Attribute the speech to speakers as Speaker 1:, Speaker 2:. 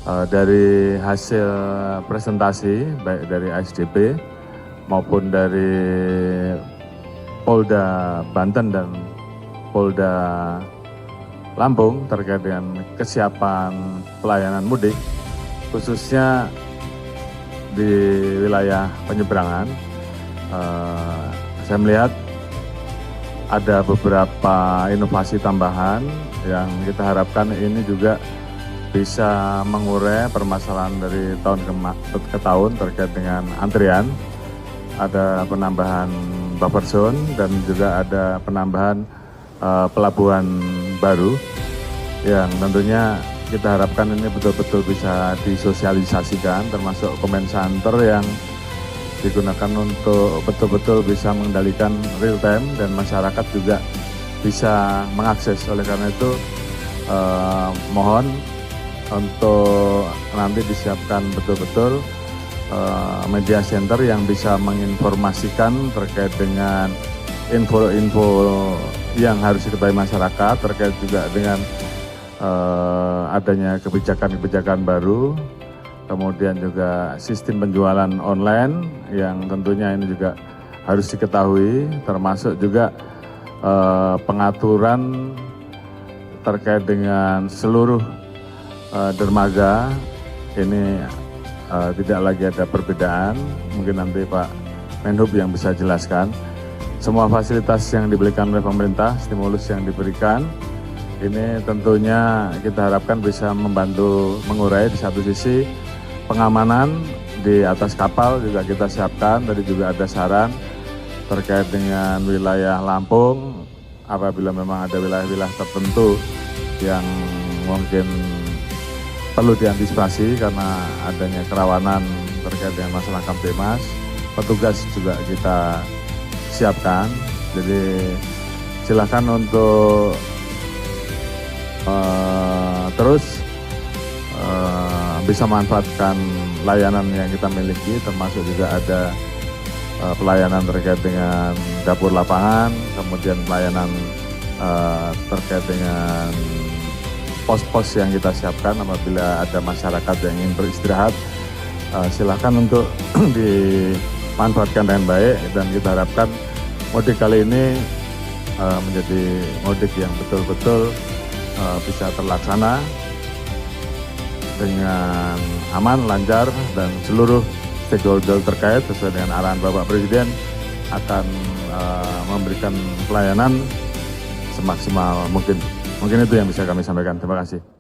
Speaker 1: Dari hasil presentasi baik dari ASDP maupun dari Polda Banten dan Polda Lampung terkait dengan kesiapan pelayanan mudik, khususnya di wilayah penyeberangan. Saya melihat ada beberapa inovasi tambahan yang kita harapkan ini juga bisa mengurai permasalahan dari tahun ke tahun terkait dengan antrian. Ada penambahan buffer zone dan juga ada penambahan pelabuhan baru yang tentunya kita harapkan ini betul-betul bisa disosialisasikan, termasuk comment center yang digunakan untuk betul-betul bisa mengendalikan real time dan masyarakat juga bisa mengakses. Oleh karena itu mohon untuk nanti disiapkan betul-betul media center yang bisa menginformasikan terkait dengan info-info yang harus diketahui masyarakat, terkait juga dengan adanya kebijakan-kebijakan baru, kemudian juga sistem penjualan online yang tentunya ini juga harus diketahui, termasuk juga pengaturan terkait dengan seluruh dermaga. Ini tidak lagi ada perbedaan, mungkin nanti Pak Menhub yang bisa jelaskan. Semua fasilitas yang diberikan oleh pemerintah, stimulus yang diberikan, ini tentunya kita harapkan bisa membantu mengurai. Di satu sisi pengamanan di atas kapal juga kita siapkan. Tadi juga ada saran terkait dengan wilayah Lampung, apabila memang ada wilayah-wilayah tertentu yang mungkin perlu diantisipasi karena adanya kerawanan terkait dengan masalah Kamtibmas, petugas juga kita siapkan. Jadi silakan untuk terus bisa manfaatkan layanan yang kita miliki, termasuk juga ada pelayanan terkait dengan dapur lapangan, kemudian pelayanan terkait dengan pos-pos yang kita siapkan apabila ada masyarakat yang ingin beristirahat. Silakan untuk dimanfaatkan dengan baik, dan kita harapkan mudik kali ini menjadi mudik yang betul-betul bisa terlaksana dengan aman, lancar, dan seluruh stakeholder terkait sesuai dengan arahan Bapak Presiden akan memberikan pelayanan semaksimal mungkin. Mungkin itu yang bisa kami sampaikan. Terima kasih.